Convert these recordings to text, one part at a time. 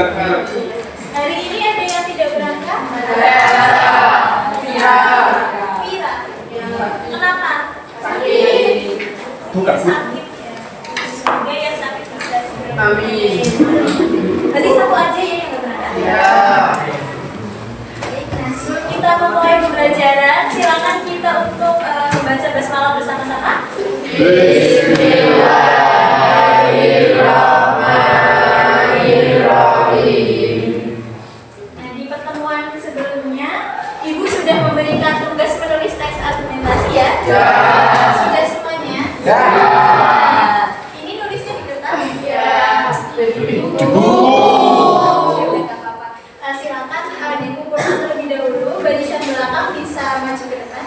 Hari ini ada yang tidak berangkat? Vira. Kenapa? Sakit. Bukan. Sakit ya. Semoga ya sakit bisa segera. Amin. Berarti satu aja ya yang nggak berangkat? Ya. Sebelum kita memulai pembelajaran, silakan kita untuk membaca basmalah bersama-sama. Bismillahirrahmanirrahim. Nah, di pertemuan sebelumnya, Ibu sudah memberikan tugas menulis teks argumentasi ya? Ya. Sudah semuanya? Ya. Ini nulisnya di kertas? Ya. Ibu. Silakan dikumpulkan terlebih dahulu. Barisan belakang bisa maju ke depan.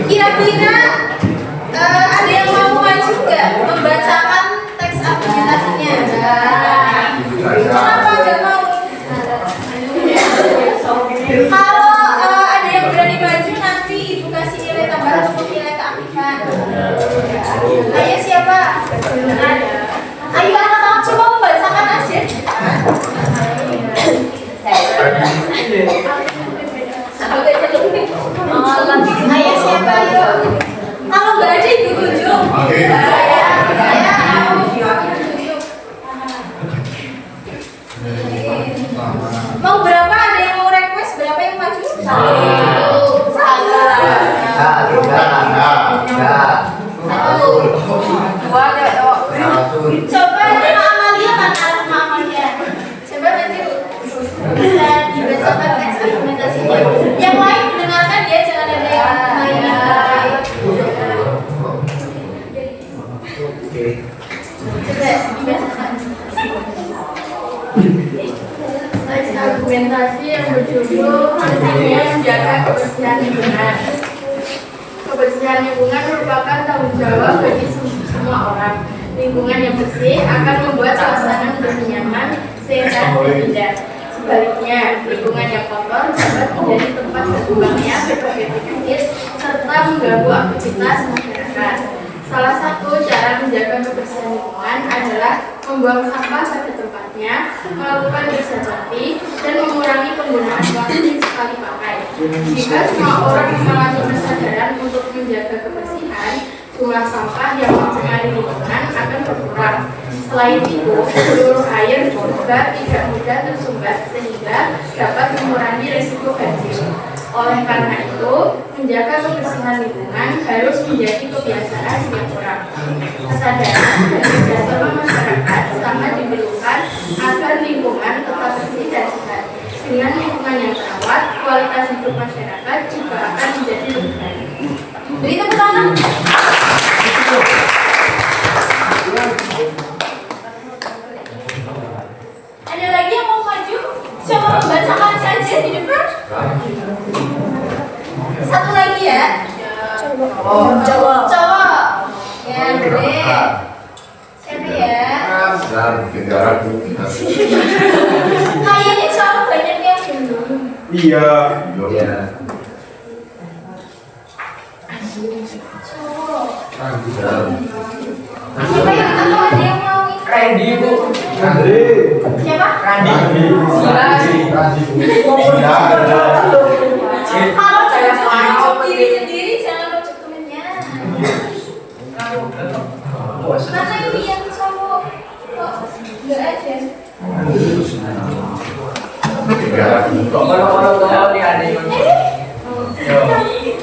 Kira-kira ada yang mau maju nggak membacakan teks argumentasinya? Kenapa nggak mau? Kalau ada yang berani maju, nanti Ibu kasih nilai tambahan untuk nilai keaktifan. Ayo siapa? Ayo anak-anak coba membacakan aja. Ayo siapa? Ayo. Kalau nggak ada Ibu tunjuk. Mau berapa? Ada yang mau request berapa yang maju? Coba Mak Amalia mana Mak Amalia? Coba nanti bisa dibacakan teks argumentasinya. Yang lain mendengarkan ya, jangan ada yang lain. Coba dibacakan. Teks argumentasi yang berjudul pentingnya menjaga kebersihan lingkungan. Kebersihan lingkungan merupakan tanggung jawab bagi semua orang. Lingkungan yang bersih akan membuat suasana menjadi nyaman, sehat, dan indah. Sebaliknya, lingkungan yang kotor dapat menjadi tempat berkembangnya berbagai penyakit serta mengganggu aktivitas masyarakat. Salah satu cara menjaga kebersihan lingkungan adalah membuang sampah pada tempatnya, melakukan bersih dan mengurangi penggunaan plastik sekali pakai. Jika semua orang mengalami kesadaran untuk menjaga kebersihan, jumlah sampah yang mempengaruhi lingkungan akan berkurang. Selain itu, seluruh air juga tidak mudah tersumbat sehingga dapat mengurangi risiko banjir. Oleh karena itu, menjaga kebersihan lingkungan harus menjadi kebiasaan setiap orang. Kesadaran dari bersama masyarakat sangat diperlukan agar lingkungan tetap bersih dan sehat. Dengan lingkungan yang terawat, kualitas hidup masyarakat juga akan menjadi lebih baik. Beri tepuk tangan. Ada lagi yang mau maju? Coba membacakan saja di depan. Satu lagi ya. Cowok. Ya, boleh. Siapa ya? Kayaknya cowok banyak yang belum. Iya. Cowok. Siapa yang atau ada yang mau ini? Randy, Bu. Siapa? Randy. Kalau cowok diri sendiri jangan rujuk temennya. Mana ini yang cowok? Kok enggak ada? Kalau tahu nih ada yang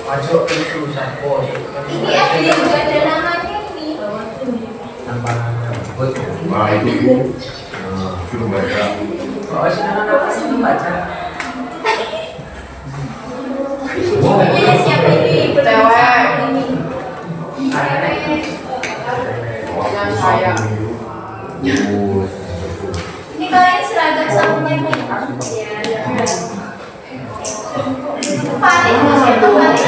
masuk itu sampul. Ini ada yang enggak ada namanya ini. Wah itu suruh baca. Oh, anak-anak sini baca. Ini siapa ini? Cewek. Ini. Yang saya. Ini kalian seragam sampulnya nih. Paling siapa paling?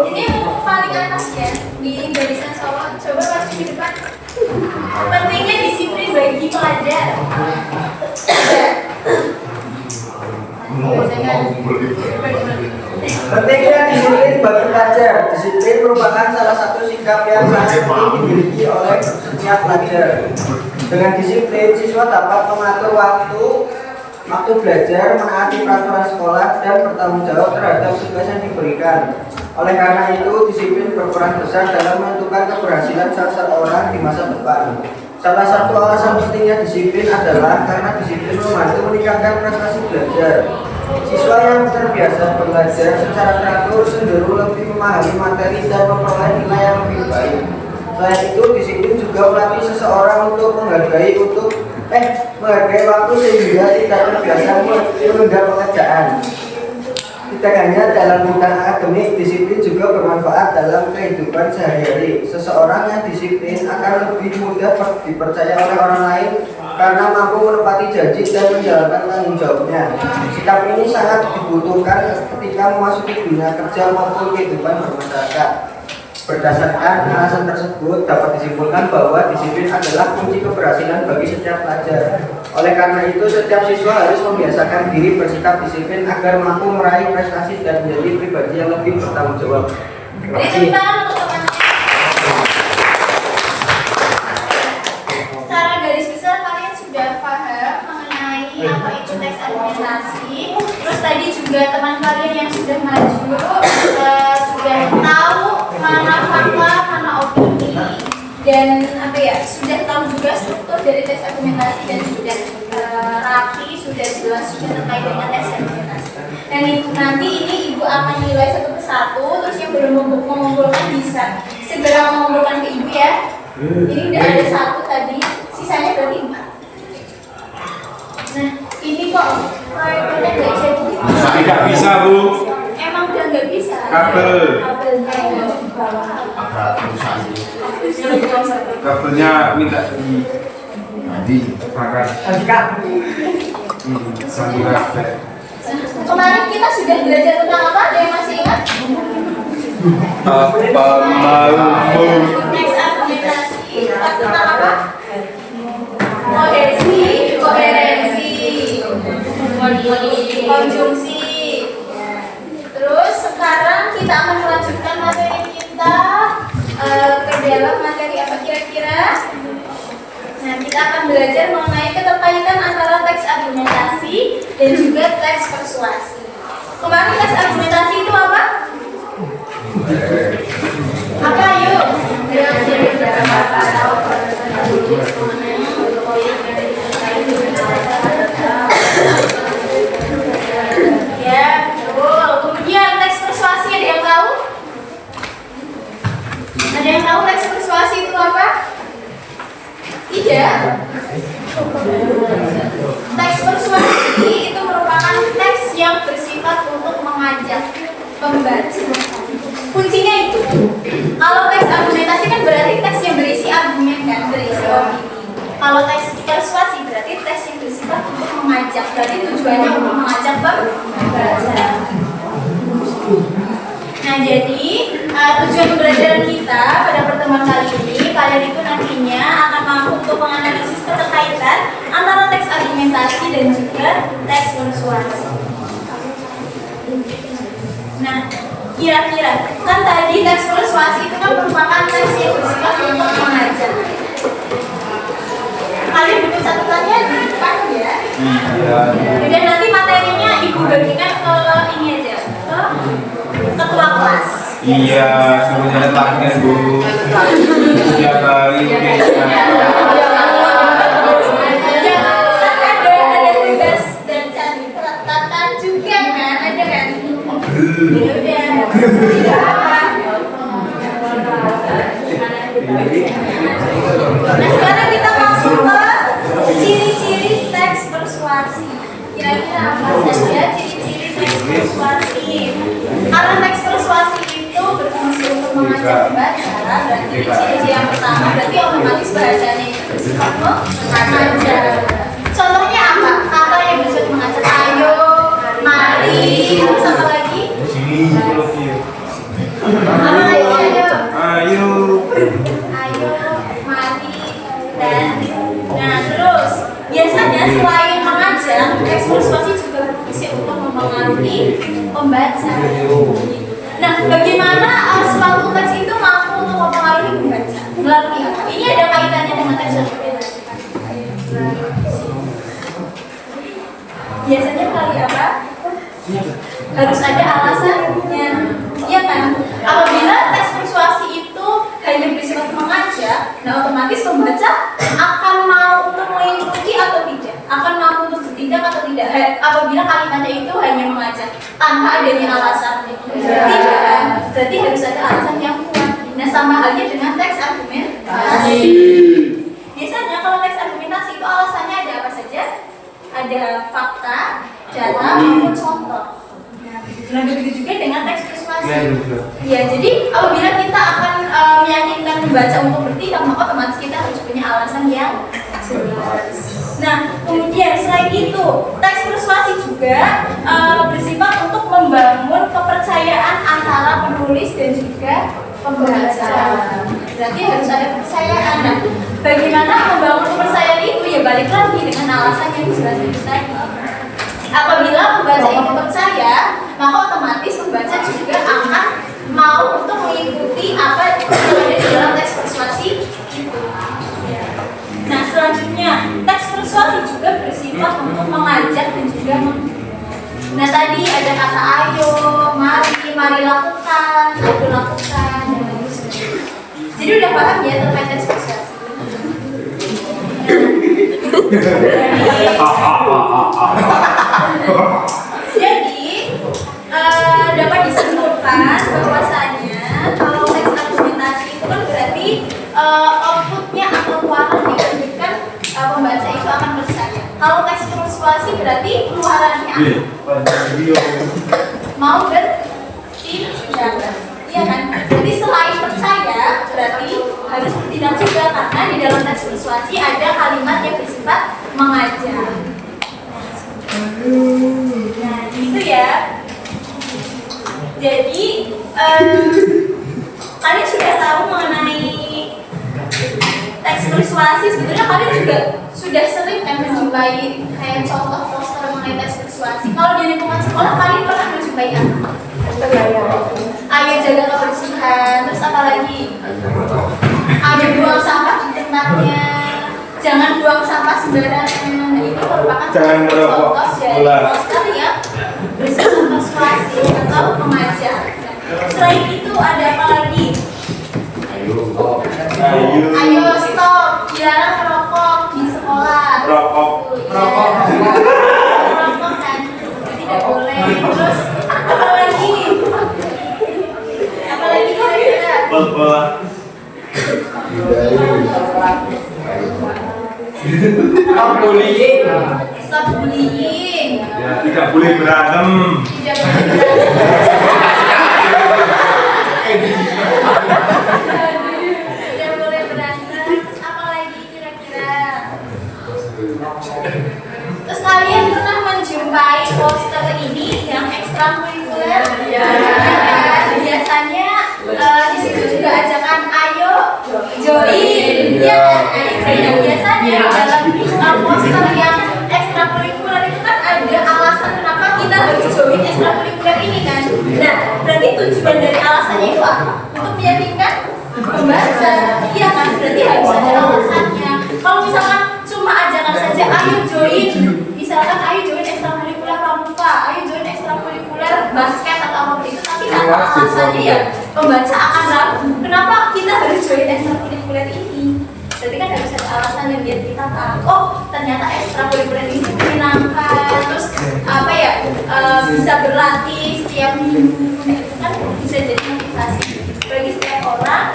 Ini yang paling atas ya di barisan Solo. Coba masuk di depan. Pentingnya disiplin bagi pelajar. Pentingnya disiplin bagi pelajar. Disiplin merupakan salah satu sikap yang sangat penting dimiliki oleh setiap pelajar. Dengan disiplin, siswa dapat mengatur waktu belajar, menaati peraturan sekolah, dan bertanggung jawab terhadap tugas yang diberikan. Oleh karena itu, disiplin berperan besar dalam menentukan keberhasilan seseorang di masa depan. Salah satu alasan pentingnya disiplin adalah karena disiplin membantu meningkatkan prestasi belajar. Siswa yang terbiasa belajar secara teratur cenderung lebih memahami materi dan memperoleh nilai yang lebih baik. Selain itu, disiplin juga melatih seseorang untuk menghargai waktu sehingga tidak terbiasa menunda pekerjaan. Tidak hanya dalam bidang akademik, disiplin juga bermanfaat dalam kehidupan sehari-hari. Seseorang yang disiplin akan lebih mudah dipercaya oleh orang lain karena mampu menepati janji dan menjalankan tanggung jawabnya. Sikap ini sangat dibutuhkan ketika memasuki dunia kerja maupun kehidupan bermasyarakat. Berdasarkan alasan tersebut, dapat disimpulkan bahwa disiplin adalah kunci keberhasilan bagi setiap pelajar. Oleh karena itu, setiap siswa harus membiasakan diri bersikap disiplin agar mampu meraih prestasi dan menjadi pribadi yang lebih bertanggung jawab. Terima kasih. Secara garis besar kalian sudah paham mengenai apa itu teks argumentasi. Terus tadi juga teman kalian yang sudah maju sudah tahu mana fakta, mana opini, dan sudah tahu juga struktur dari teks argumentasi dan sudah rapi, sudah jelas sudah terkait dengan teks argumentasi. Dan nanti ini ibu akan nilai satu persatu, terus yang belum mengumpulkan bisa segera mengumpulkan ke ibu ya. Ini udah ada satu tadi, sisanya berarti 4. Nah, ini kok proyeknya nggak jadi. Tidak bisa, Bu. Emang udah nggak bisa. Kabelnya minta dipangkas. Kemarin kita sudah belajar tentang apa? Ada yang masih ingat? Apa mau? Teks argumentasi tentang apa? Koherensi, konjungsi. Terus sekarang kita akan melanjutkan materi kita ke dalam materi apa kira-kira? Nah, kita akan belajar mengenai keterkaitan antara teks argumentasi dan juga teks persuasi. Kemarin teks argumentasi itu apa? Apa yuk? Ya, betul. Kemudian teks persuasi ada yang tahu? Ada yang tahu teks persuasi itu apa? Tidak. Teks persuasi itu merupakan teks yang bersifat untuk mengajak pembaca. Kuncinya itu. Kalau teks argumentasi kan berarti teks yang berisi argumen kan, berisi opini. Kalau teks persuasi berarti teks yang bersifat untuk mengajak. Berarti tujuannya untuk mengajak pembaca. Nah, jadi tujuan pembelajaran kita pada pertemuan kali ini, kalian itu nantinya akan mampu untuk menganalisis keterkaitan antara teks argumentasi dan juga teks persuasi. Nah, kira-kira kan tadi teks persuasi itu kan merupakan teks yang bersifat untuk mengajak. Kalian butuh catatannya di depan ya. Dan nanti materinya ibu bagikan ke ini aja, ke ketua kelas. Iya, suruh nyetaknya, Bu. Setiap hari Ada tugas dan catatan juga kan, ada kan? Ya udah. Nah, sekarang kita masuk ke ciri-ciri teks persuasi. Kira-kira apa saja ciri-ciri teks persuasi? Karena teks persuasi itu berfungsi untuk mengajak pembaca, berarti ciri-ciri yang pertama berarti otomatis bahasanya itu bersifat mengajak. Contohnya apa? Apa yang bisa mengajak? Ayo, mari, terus apa lagi? Apa lagi? Ayo, mari, dan nah terus biasanya selain mengajak, teks persuasi juga berfungsi untuk mempengaruhi pembaca. Nah, bagaimana suatu teks itu mampu untuk mempengaruhi pembaca? Melalui apa? Ini ada kaitannya dengan teks argumentasi. Biasanya melalui apa? Harus ada alasannya, iya kan? Apabila teks persuasi itu hanya bersifat mengajak, nah otomatis pembaca akan mau untuk mengikuti atau tidak, akan mampu untuk bertindak atau tidak. Apabila kalimatnya itu hanya mengajak tanpa adanya alasan, tidak, berarti harus ada alasan yang kuat. Nah, sama halnya dengan teks argumentasi. Biasanya kalau teks argumentasi itu alasannya ada apa saja? Ada fakta, data, maupun contoh. Nah, begitu juga dengan teks persuasi. Ya, jadi apabila kita akan meyakinkan membaca untuk bertindak, maka otomatis kita harus punya alasan yang jelas. Nah, kemudian selain itu, teks persuasi juga bersifat untuk membangun kepercayaan antara penulis dan juga pembaca. Berarti harus ada kepercayaan. Nah, bagaimana membangun kepercayaan itu? Ya balik lagi dengan alasan yang dijelaskan tadi. Apabila pembaca itu percaya, maka otomatis pembaca juga akan mau untuk mengikuti apa yang ada di dalam teks persuasi itu. Nah, selanjutnya teks persuasi juga bersifat untuk mengajak dan juga nah, tadi ada kata ayo, mari lakukan, ayo lakukan, dan lain sebagainya. Jadi udah paham ya terkait teks persuasi. Jadi dapat disimpulkan bahwasanya kalau teks argumentasi itu kan berarti outputnya atau keluarannya kan pembaca itu akan percaya. Kalau teks persuasi berarti keluarannya mau bertindak, iya kan? Jadi selain percaya berarti harus bertindak juga karena di dalam teks persuasi ada kalimat yang bersifat mengajak. Nah, itu ya. Jadi kalian sudah tahu mengenai teks persuasi. Sebenarnya kalian juga sudah sering kan menjumpai kayak contoh poster mengenai teks persuasi. Kalau di lingkungan sekolah kalian pernah menjumpai apa? Ayo jaga kebersihan. Terus apa lagi? Ayo buang sampah di tempatnya. Jangan buang sampah sembarangan. Nah, itu merupakan Jangan merokok. contoh dari poster yang bersifat persuasi atau mengajak. Selain itu ada apa lagi? Ayo stop, dilarang merokok di sekolah. Rokok. Merokok kan tidak boleh. Terus apa lagi? Apa lagi kira-kira? Bola. Stop bullying. Stop bullying. Ya, tidak boleh berantem. Tidak boleh tidak boleh berantem. Terus apa lagi kira-kira? Terus kalian pernah menjumpai poster ini yang ekstrakurikuler? Ya. Biasanya di situ juga ajakan ayo join. Ya, ayo join. Biasanya dalam poster yang ekstrakurikuler itu kan ada alasan kenapa kita harus join ekstrakurikuler ini kan. Nah, berarti tujuan dari alasannya itu apa? Untuk meyakinkan pembaca. Iya kan? Berarti harus ada alasannya. Kalau misalkan cuma ajakan saja ayo join, misalkan ayo join ekstrakurikuler pramuka, ayo join ekstrakurikuler basket atau apa itu, tapi tanpa alasannya ya pembaca akan ragu. Kenapa kita harus join ekstrakurikuler ini? Berarti kan harus ada alasan yang biar kita tahu. Oh, ternyata ekstrakurikuler ini menyenangkan. Terus apa ya? Bisa berlatih setiap minggu. Itu kan bisa jadi motivasi bagi setiap orang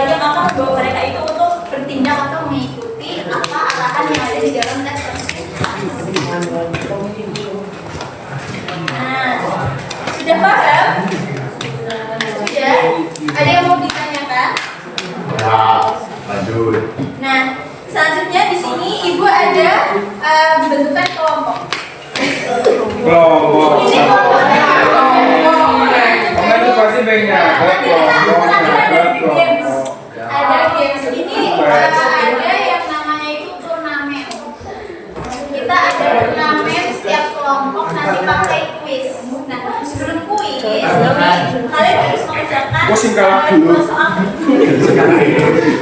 yang akan membawa mereka itu untuk bertindak atau mengikuti apa arahan yang ada di dalam teks tersebut. Nah, sudah paham? Sudah? Ada yang mau ditanyakan? Lanjut. Nah, selanjutnya di sini ibu ada bentukan kelompok. Kelompok. Ini kelompoknya Itu pasti banyak. nanti ada games. Ada games ini ada yang namanya itu turnamen. Kita ada turnamen setiap kelompok nanti pakai quiz. Nah, kalian harus mengerjakan Pusing kalah dulu. soal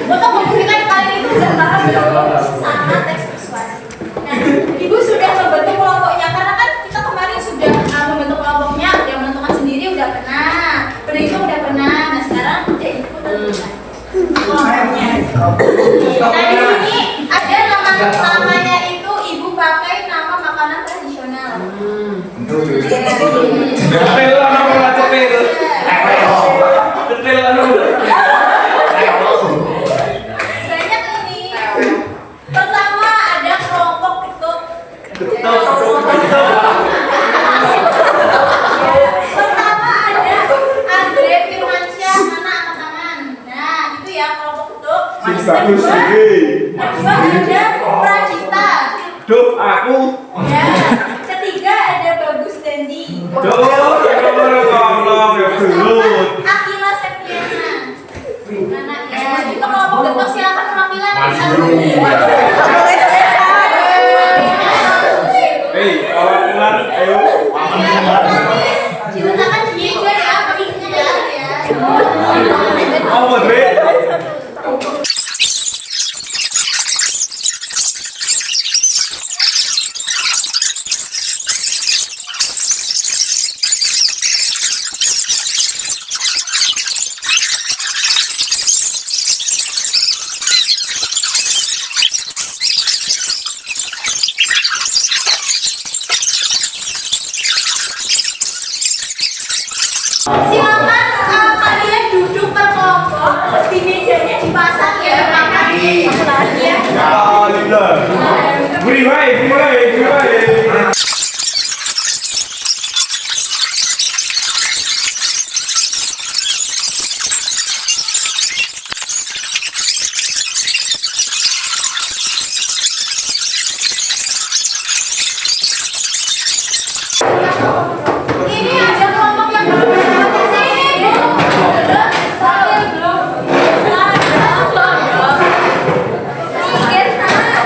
untuk membuktikan kalian itu sudah paham belum sama teks persuasi. Nah, ibu sudah membentuk kelompoknya karena kan kita kemarin sudah membentuk kelompoknya, udah menentukan sendiri, udah pernah berhitung, udah pernah. Nah sekarang udah ibu tentukan kelompoknya. Nah di sini ada namanya itu ibu pakai nama makanan tradisional. Cetil ana cetil. Cetil ana. Banyak ini. Pertama ada kelompok ketuk. Pertama ada Andre Firmansyah, anak angkat tangan. Nah itu ya kelompok ketuk. Bagus iki. Kedua ada Pracita. Duh, aku. Ya. Ketiga ada Bagus Dendi. Duh, ngomong ya gelut. Akila Septiana. Anaknya itu kelompok ketuk, silakan perwakilan. Hei, awak kelar, ayo. Diletakkan di meja ya, posisinya ya. Apa, Dre? Silakan kalian duduk berkelompok, di mejanya dipasang ya, makan ya. Ya, Lila. Beri baik, beri baik, beri baik. Ini ada kelompok yang belum berangkat sini. Belum. Minggir sana.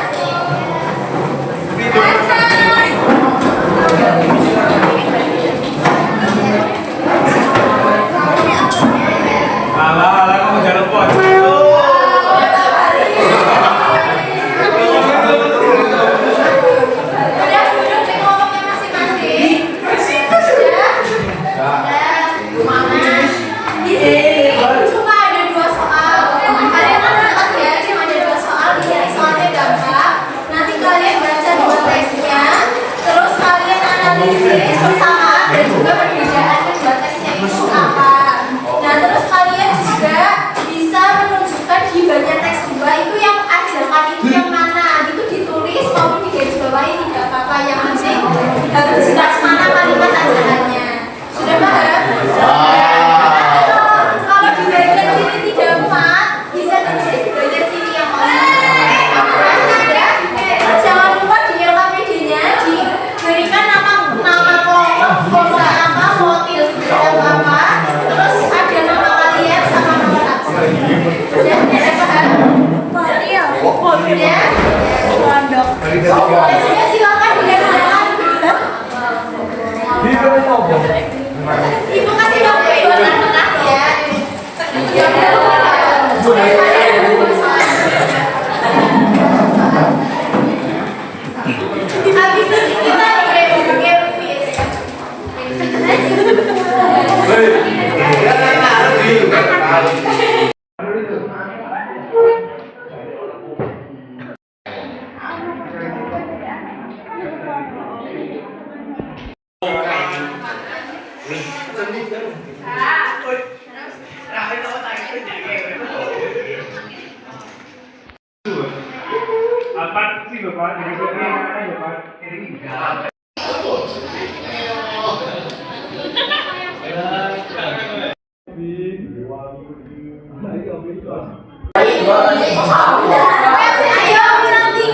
Alah, alah, kamu jangan lupa. Udah duduk di kelompoknya masing-masing. Sudah. Nah, di sini cuma ada 2 soal. Kalian kan lihat ya, cuma ada 2 soal. Di sini soalnya gampang. Nanti kalian baca 2 teksnya, terus kalian analisis persamaan dan juga perbedaan kedua teksnya itu apa. Nah, terus kalian juga bisa menunjukkan di bagian teks 2 itu yang ajakan itu yang mana. Itu ditulis maupun di garis bawahi, tidak apa-apa, yang penting harus jelas mana kalimat ajakannya. Sudah paham? Kalau di bagian sini tidak muat, bisa ditulis di bagian sini yang terus jangan lupa di LKPD-nya diberikan nama kelompok, kelompok apa, mewakili apa, terus ada nama kalian sama nomor absen. Sudah paham? Ya? Sudah, silakan dilakukan. Ibu kasih waktu 2 menit ya. Habis ini kita game quiz. Apa sih Bapak? Jadi ya, Pak. Ayo bilang 3.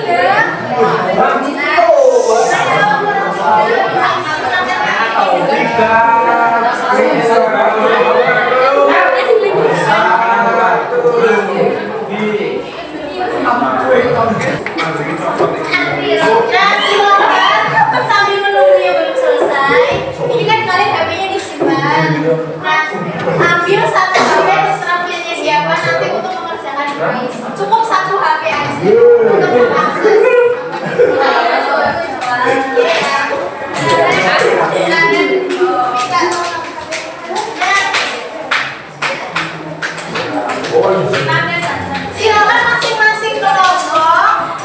Nah, silakan Nah, ambil satu HP terserah punyanya siapa nanti untuk mengerjakan kuis. Cukup satu HP aja untuk mengakses. Silakan masing-masing kelompok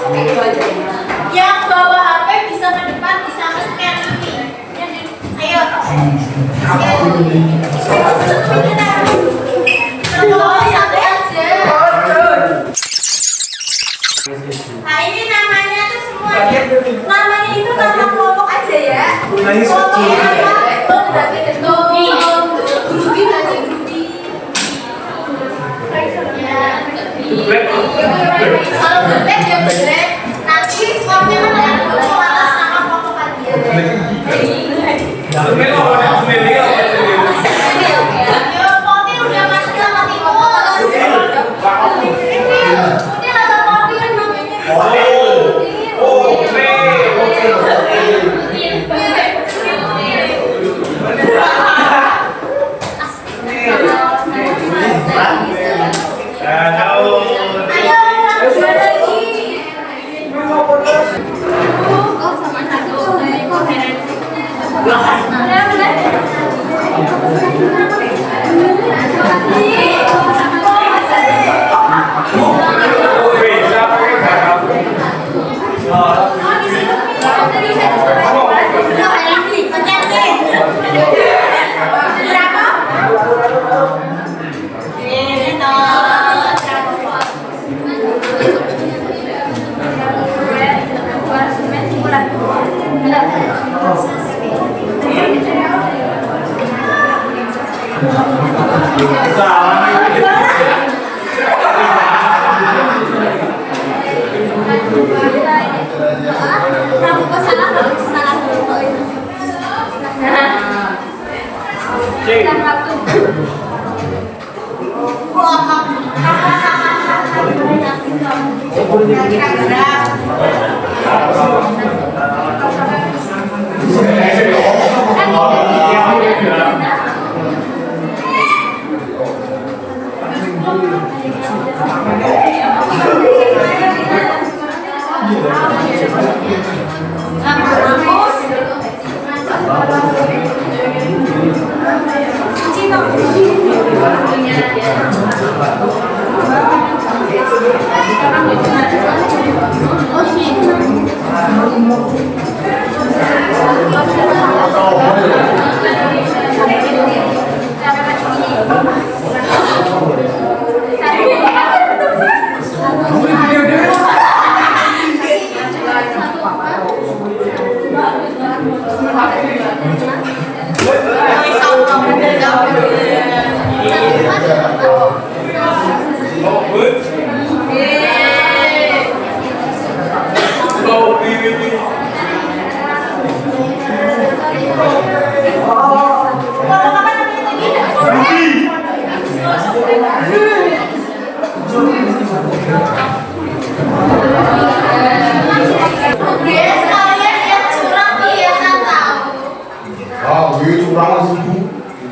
yang bawa HP bisa ke depan, bisa nge-scan ini. Ayo, kelompok satu aja. Nah ini namanya tuh semua ya. Namanya itu nama kelompok aja ya. Kelompoknya apa? Berarti grupi aja grupi. Kalau berbeda ya beda. Nanti skornya kan akan muncul atas nama kelompok kalian. Yo, Poti udah masuk sama Timur. Ini ada Poti kan namanya.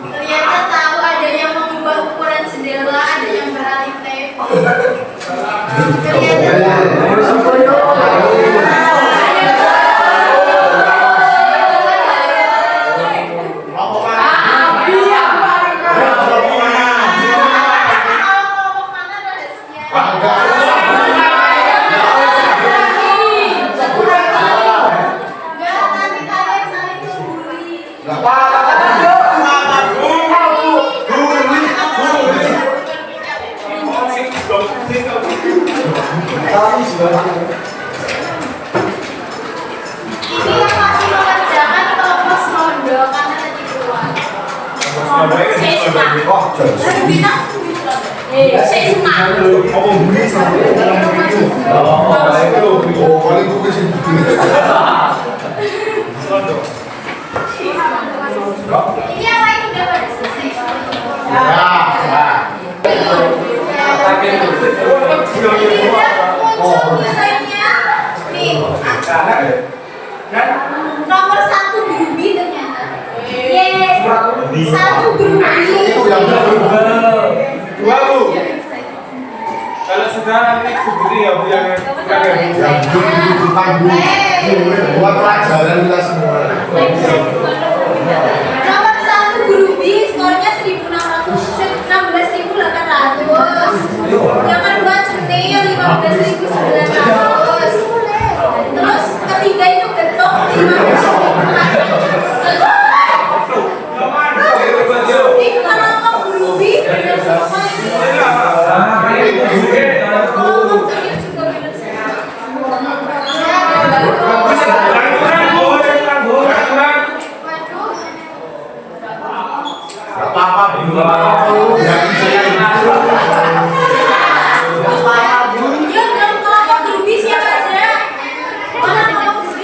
Ternyata tahu ada yang mengubah ukuran jendela, ada yang beralih tempo. Ini yang masih mengerjakan kelompok Smondo karena tadi keluar. Ini yang lain udah pada selesai. Ini udah muncul nilainya. Nih, nomor 1 Grubi ternyata. Yeay, 1 Grubi. sudah ini segini ya Bu yang buat pelajaran kita semua. Nomor 1 guru B skornya 16.800. Yang kedua centil 15.900. Terus ketiga itu getok 15.400. Ini bukan nomor guru B, bener semua ini. Ngomong serius juga bener semua. Yuk, kelompok guru B siapa aja? Mana kelompok guru B?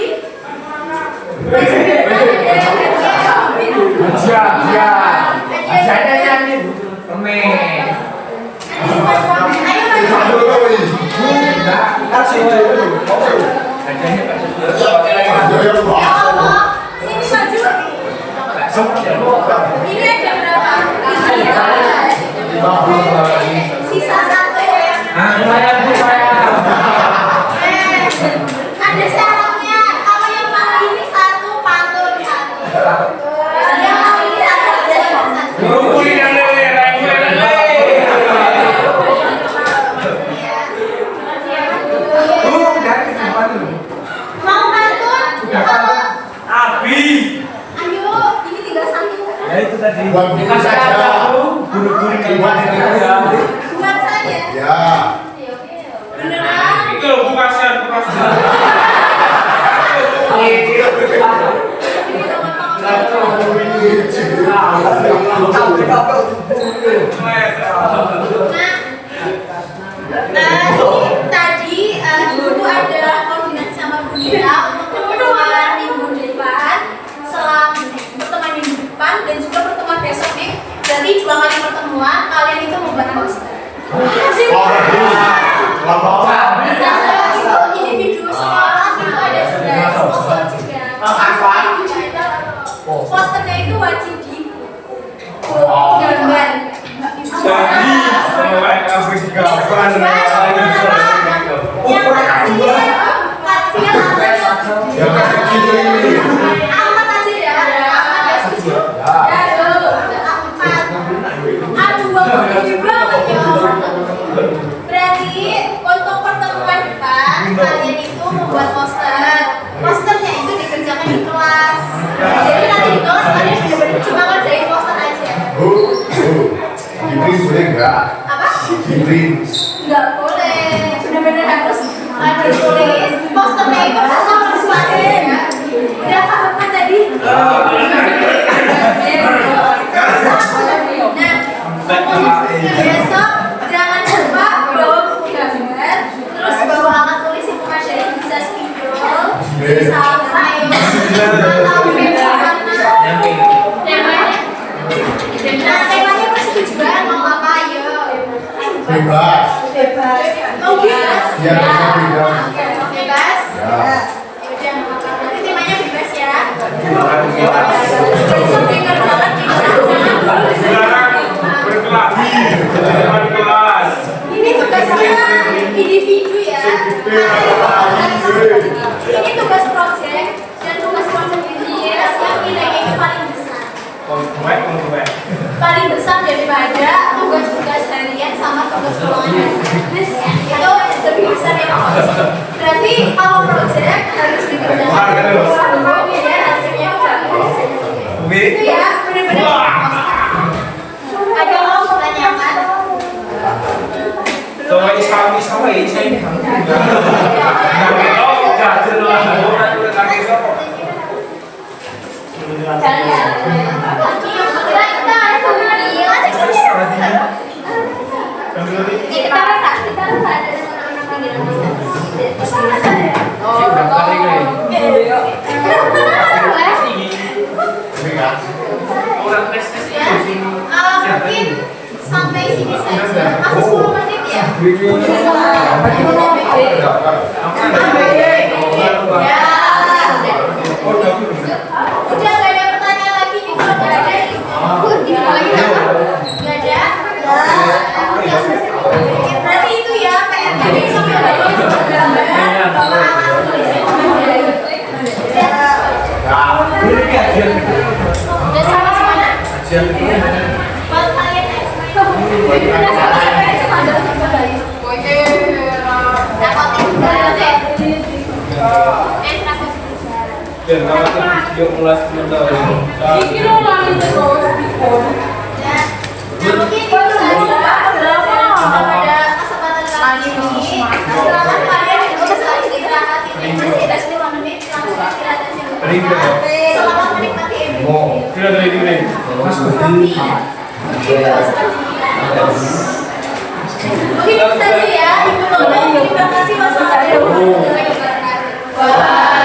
Ini ada berapa? Sisa satu ya. Ada syaratnya. Kalau yang mau ini satu pantun satu. Yang mau ini satu mau pantun? Abi. Ayo, ini tinggal satu. Ya itu tadi. Buat kita saja. Guru-guru buat saja. Buat saya. Ya. Beneran? Itu loh Bu kasihan. Tadi Ibu ada koordinasi sama Bu Dira untuk pertemuan minggu depan, pertemuan minggu depan dan juga pertemuan besok nih. Jadi 2 kali pertemuan kalian itu membuat poster. Itu individu sekolah itu ada juga sponsor juga. Posternya itu wajib di gambar. Jadi Berarti untuk pertemuan depan kalian itu membuat poster. Posternya itu dikerjakan di kelas. Jadi nanti di kelas kalian benar-benar cuma ngerjain poster aja. Di-print boleh enggak? Apa? Di-print. Nggak boleh, benar-benar harus ditulis. Posternya itu harus pasti ya. Udah paham kan tadi? Nah, besok jangan lupa bawa buku gambar, terus bawa alat tulis yang memadai, bisa spidol, bisa krayon, atau temanya. Nah, temanya persetujuan mau apa ayo? Bebas. Bebas. Mau bebas? Iya, bebas. Mau bebas? Ya. Udah, nanti temanya bebas ya. Besok dikerjakan di kelas. ini tugasnya individu ya. Ini tugas project dan tugas project itu yang nilainya itu paling besar. Paling besar daripada tugas-tugas harian sama tugas ulangan. Itu lebih besar ya. Berarti kalau project harus dikerjakan biar hasilnya itu bagus. Itu ya benar-benar. Ada mau pertanyaan? Mungkin sampai sini saja. Masih 10 menit ya? Udah gak ada pertanyaan lagi nih, kalau gak ada gak ada? Berarti itu ya PR-nya Buat kalian udah sampai sama ada kembali. Oke. Dapatin berarti. Biar kamu yuk ulas dulu. Iki lo lagi terus di pon. Ya. Nah, mungkin itu saja pada kesempatan kali ini. Silakan kalian bisa istirahat ini masih ada 5 menit langsung istirahat aja dulu. Selamat menikmati MBK. Sudah dari dulu. Mungkin itu saja ya, Ibu Nono. Terima kasih Mas Mario. Wah.